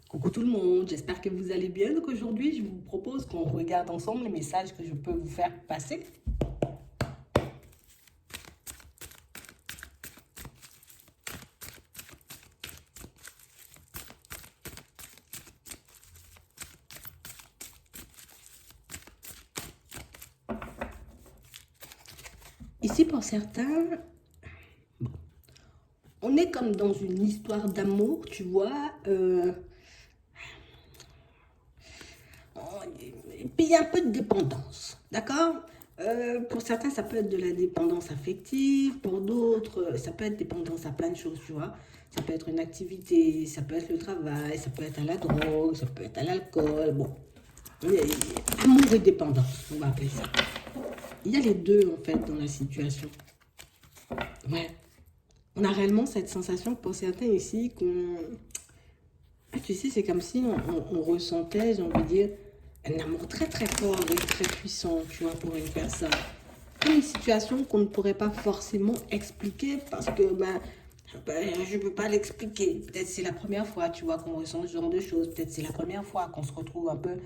Coucou tout le monde, j'espère que vous allez bien. Donc aujourd'hui, je vous propose qu'on regarde ensemble les messages que je peux vous faire passer. Ici, pour certains, on est comme dans une histoire d'amour, tu vois. Et puis il y a un peu de dépendance, d'accord. Pour certains, ça peut être de la dépendance affective, pour d'autres, ça peut être dépendance à plein de choses, tu vois. Ça peut être une activité, ça peut être le travail, ça peut être à la drogue, ça peut être à l'alcool, bon. Amour et dépendance, on va appeler ça. Il y a les deux, en fait, dans la situation. Ouais. On a réellement cette sensation, pour certains ici, qu'on... Ah, tu sais, c'est comme si on ressentait, j'ai envie de dire, un amour très très fort et très puissant, tu vois, pour une personne. Comme une situation qu'on ne pourrait pas forcément expliquer parce que, je ne peux pas l'expliquer. Peut-être c'est la première fois, tu vois, qu'on ressent ce genre de choses. Peut-être c'est la première fois qu'on se retrouve un peu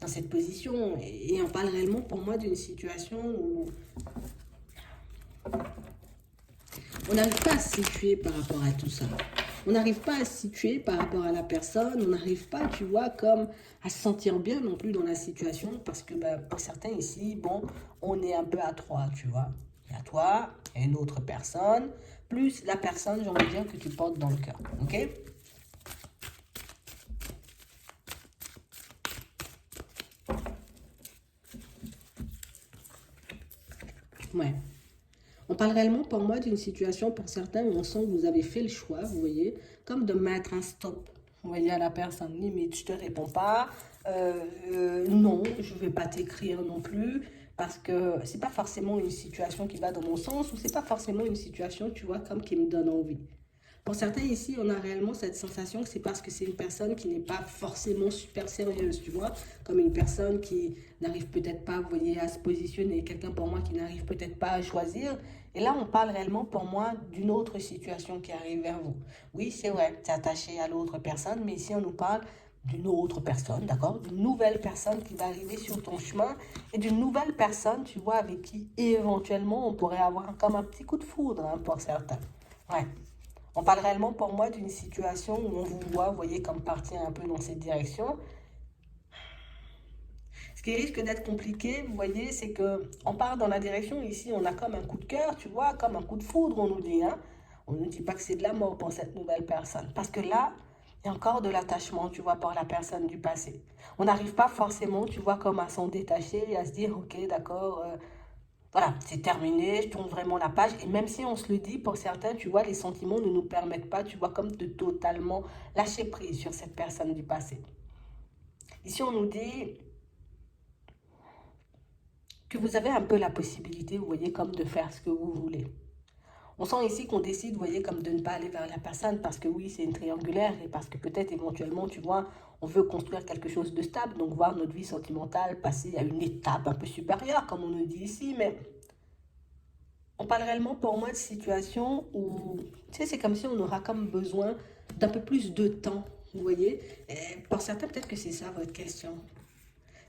dans cette position. Et on parle réellement pour moi d'une situation où on n'arrive pas à se situer par rapport à tout ça. On n'arrive pas à se situer par rapport à la personne. On n'arrive pas, tu vois, comme à se sentir bien non plus dans la situation. Parce que pour certains ici, bon, on est un peu à trois, tu vois. Il y a toi, et une autre personne, plus la personne, j'ai envie de dire, que tu portes dans le cœur. Ok? Ouais. On parle réellement pour moi d'une situation pour certains où on sent que vous avez fait le choix, vous voyez, comme de mettre un stop. Vous voyez, à la personne, limite, je te réponds pas, non, je vais pas t'écrire non plus, parce que c'est pas forcément une situation qui va dans mon sens, ou c'est pas forcément une situation, tu vois, comme qui me donne envie. Pour certains ici, on a réellement cette sensation que c'est parce que c'est une personne qui n'est pas forcément super sérieuse, tu vois, comme une personne qui n'arrive peut-être pas, vous voyez, à se positionner, quelqu'un pour moi qui n'arrive peut-être pas à choisir. Et là, on parle réellement pour moi d'une autre situation qui arrive vers vous. Oui, c'est vrai, tu es attaché à l'autre personne, mais ici, on nous parle d'une autre personne, d'accord, d'une nouvelle personne qui va arriver sur ton chemin et d'une nouvelle personne, tu vois, avec qui éventuellement on pourrait avoir comme un petit coup de foudre, hein, pour certains. Ouais. On parle réellement pour moi d'une situation où on vous voit, vous voyez, comme partir un peu dans cette direction. Ce qui risque d'être compliqué, vous voyez, c'est que on part dans la direction, ici on a comme un coup de cœur, tu vois, comme un coup de foudre, on nous dit, hein. On ne nous dit pas que c'est de la mort pour cette nouvelle personne. Parce que là, il y a encore de l'attachement, tu vois, pour la personne du passé. On n'arrive pas forcément, tu vois, comme à s'en détacher et à se dire, ok, d'accord, voilà, c'est terminé, je tourne vraiment la page. Et même si on se le dit, pour certains, tu vois, les sentiments ne nous permettent pas, tu vois, comme de totalement lâcher prise sur cette personne du passé. Ici, on nous dit que vous avez un peu la possibilité, vous voyez, comme de faire ce que vous voulez. On sent ici qu'on décide, vous voyez, comme de ne pas aller vers la personne parce que oui, c'est une triangulaire et parce que peut-être éventuellement, tu vois, on veut construire quelque chose de stable, donc voir notre vie sentimentale passer à une étape un peu supérieure, comme on nous dit ici, mais on parle réellement pour moi de situations où, tu sais, c'est comme si on aura comme besoin d'un peu plus de temps, vous voyez. Et pour certains, peut-être que c'est ça votre question.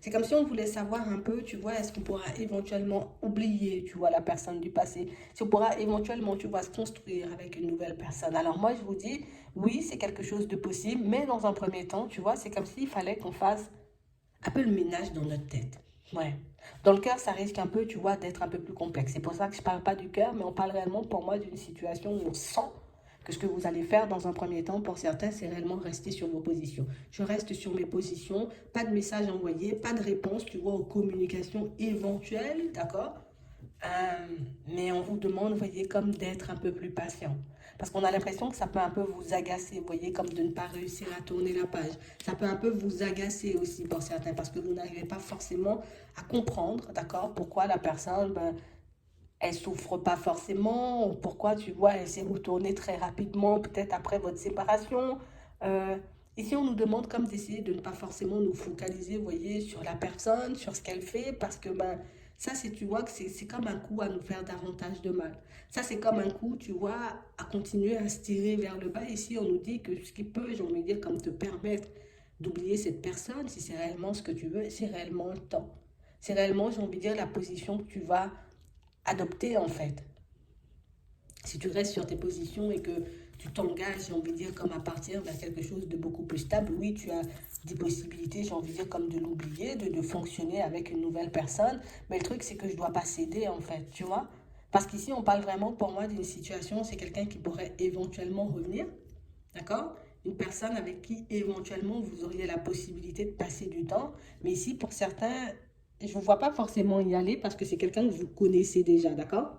C'est comme si on voulait savoir un peu, tu vois, est-ce qu'on pourra éventuellement oublier, tu vois, la personne du passé. Si on pourra éventuellement, tu vois, se construire avec une nouvelle personne. Alors moi, je vous dis, oui, c'est quelque chose de possible, mais dans un premier temps, tu vois, c'est comme s'il fallait qu'on fasse un peu le ménage dans notre tête. Ouais. Dans le cœur, ça risque un peu, tu vois, d'être un peu plus complexe. C'est pour ça que je ne parle pas du cœur, mais on parle réellement pour moi d'une situation où on sent que ce que vous allez faire dans un premier temps, pour certains, c'est réellement rester sur vos positions. Je reste sur mes positions, pas de message envoyé, pas de réponse, tu vois, aux communications éventuelles, d'accord. Mais on vous demande, vous voyez, comme d'être un peu plus patient. Parce qu'on a l'impression que ça peut un peu vous agacer, vous voyez, comme de ne pas réussir à tourner la page. Ça peut un peu vous agacer aussi pour certains, parce que vous n'arrivez pas forcément à comprendre, d'accord, pourquoi la personne, elle souffre pas forcément, ou pourquoi, tu vois, elle s'est retournée très rapidement, peut-être après votre séparation. Euh, Ici, on nous demande comme d'essayer de ne pas forcément nous focaliser, vous voyez, sur la personne, sur ce qu'elle fait, parce que ça, c'est, tu vois, que c'est comme un coup à nous faire davantage de mal. Ça, c'est comme un coup, tu vois, à continuer à se tirer vers le bas. Ici, on nous dit que ce qui peut, j'ai envie de dire, comme te permettre, d'oublier cette personne, si c'est réellement ce que tu veux, c'est réellement le temps. C'est réellement, j'ai envie de dire, la position que tu vas adopter en fait. Si tu restes sur tes positions et que tu t'engages, j'ai envie de dire, comme à partir vers quelque chose de beaucoup plus stable, oui, tu as des possibilités, j'ai envie de dire, comme de l'oublier, de fonctionner avec une nouvelle personne. Mais le truc, c'est que je ne dois pas céder, en fait, tu vois. Parce qu'ici, on parle vraiment, pour moi, d'une situation, c'est quelqu'un qui pourrait éventuellement revenir, d'accord? Une personne avec qui, éventuellement, vous auriez la possibilité de passer du temps. Mais ici, pour certains, je ne vous vois pas forcément y aller parce que c'est quelqu'un que vous connaissez déjà, d'accord?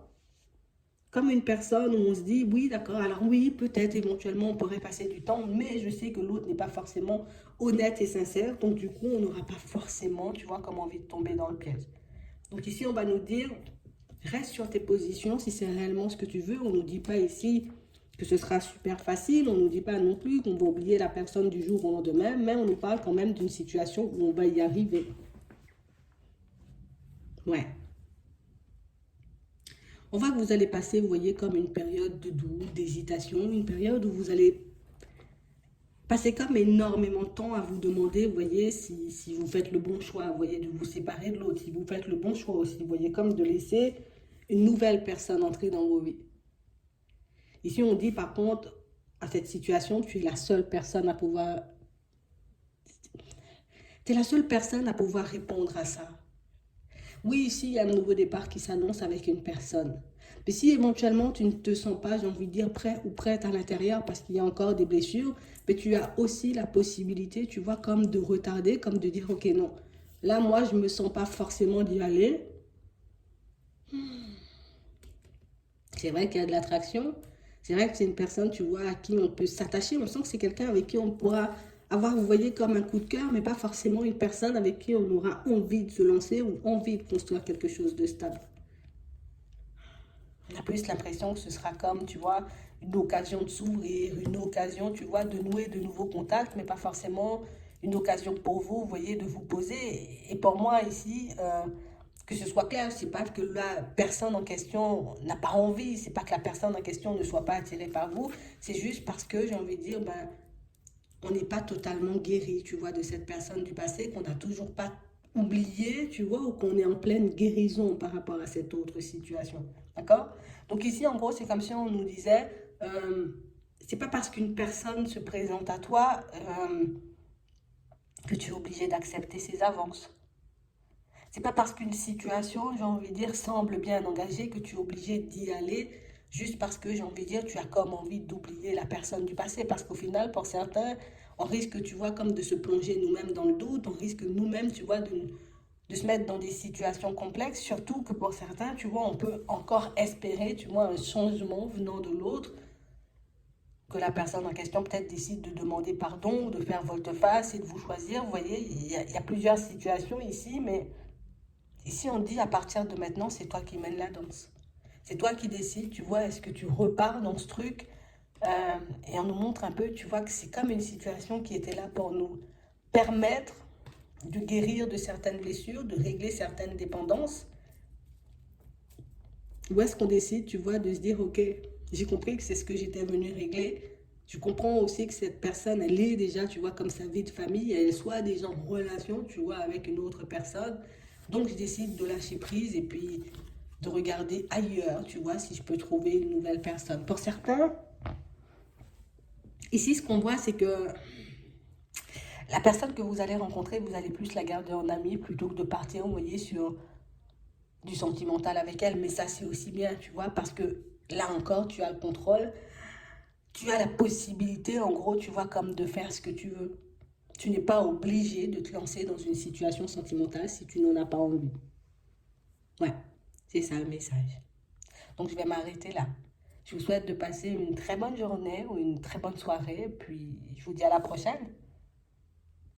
Comme une personne où on se dit, oui, d'accord, alors oui, peut-être éventuellement on pourrait passer du temps, mais je sais que l'autre n'est pas forcément honnête et sincère, donc du coup, on n'aura pas forcément, tu vois, comme envie de tomber dans le piège. Donc ici, on va nous dire, reste sur tes positions si c'est réellement ce que tu veux. On ne nous dit pas ici que ce sera super facile, on ne nous dit pas non plus qu'on va oublier la personne du jour au lendemain, mais on nous parle quand même d'une situation où on va y arriver. Ouais. On voit que vous allez passer, vous voyez, comme une période de doute, d'hésitation, une période où vous allez passer comme énormément de temps à vous demander, vous voyez, si vous faites le bon choix, vous voyez, de vous séparer de l'autre, si vous faites le bon choix aussi, vous voyez, comme de laisser une nouvelle personne entrer dans vos vies. Ici, on dit par contre, à cette situation, tu es la seule personne à pouvoir, tu es la seule personne à pouvoir répondre à ça. Oui, ici, il y a un nouveau départ qui s'annonce avec une personne. Mais si éventuellement tu ne te sens pas, j'ai envie de dire, prêt ou prête à l'intérieur parce qu'il y a encore des blessures, mais tu as aussi la possibilité, tu vois, comme de retarder, comme de dire, ok, non, là, moi, je ne me sens pas forcément d'y aller. C'est vrai qu'il y a de l'attraction. C'est vrai que c'est une personne, tu vois, à qui on peut s'attacher. On sent que c'est quelqu'un avec qui on pourra avoir, vous voyez, comme un coup de cœur, mais pas forcément une personne avec qui on aura envie de se lancer ou envie de construire quelque chose de stable. On a plus l'impression que ce sera comme, tu vois, une occasion de s'ouvrir, une occasion, tu vois, de nouer de nouveaux contacts, mais pas forcément une occasion pour vous, vous voyez, de vous poser. Et pour moi, ici, que ce soit clair, c'est pas que la personne en question n'a pas envie, c'est pas que la personne en question ne soit pas attirée par vous, c'est juste parce que, j'ai envie de dire, ben, on n'est pas totalement guéri, tu vois, de cette personne du passé, qu'on n'a toujours pas oublié, tu vois, ou qu'on est en pleine guérison par rapport à cette autre situation. D'accord? Donc ici, en gros, c'est comme si on nous disait, c'est pas parce qu'une personne se présente à toi que tu es obligé d'accepter ses avances. C'est pas parce qu'une situation, j'ai envie de dire, semble bien engagée que tu es obligé d'y aller juste parce que, j'ai envie de dire, tu as comme envie d'oublier la personne du passé. Parce qu'au final, pour certains, on risque, tu vois, comme de se plonger nous-mêmes dans le doute, on risque nous-mêmes, tu vois, de se mettre dans des situations complexes, surtout que pour certains, tu vois, on peut encore espérer, tu vois, un changement venant de l'autre, que la personne en question peut-être décide de demander pardon, de faire volte-face et de vous choisir. Vous voyez, il y a plusieurs situations ici, mais ici, on dit à partir de maintenant, c'est toi qui mènes la danse. C'est toi qui décides, tu vois, est-ce que tu repars dans ce truc et on nous montre un peu, tu vois, que c'est comme une situation qui était là pour nous permettre de guérir de certaines blessures, de régler certaines dépendances. Ou est-ce qu'on décide, tu vois, de se dire, ok, j'ai compris que c'est ce que j'étais venu régler. Je comprends aussi que cette personne, elle est déjà, tu vois, comme sa vie de famille, elle soit déjà en relation, tu vois, avec une autre personne. Donc, je décide de lâcher prise et puis de regarder ailleurs, tu vois, si je peux trouver une nouvelle personne. Pour certains, ici, ce qu'on voit, c'est que la personne que vous allez rencontrer, vous allez plus la garder en ami plutôt que de partir, vous voyez, sur du sentimental avec elle. Mais ça, c'est aussi bien, tu vois, parce que là encore, tu as le contrôle. Tu as la possibilité, en gros, tu vois, comme de faire ce que tu veux. Tu n'es pas obligé de te lancer dans une situation sentimentale si tu n'en as pas envie. Ouais, c'est ça le message. Donc, je vais m'arrêter là. Je vous souhaite de passer une très bonne journée ou une très bonne soirée. Puis, je vous dis à la prochaine.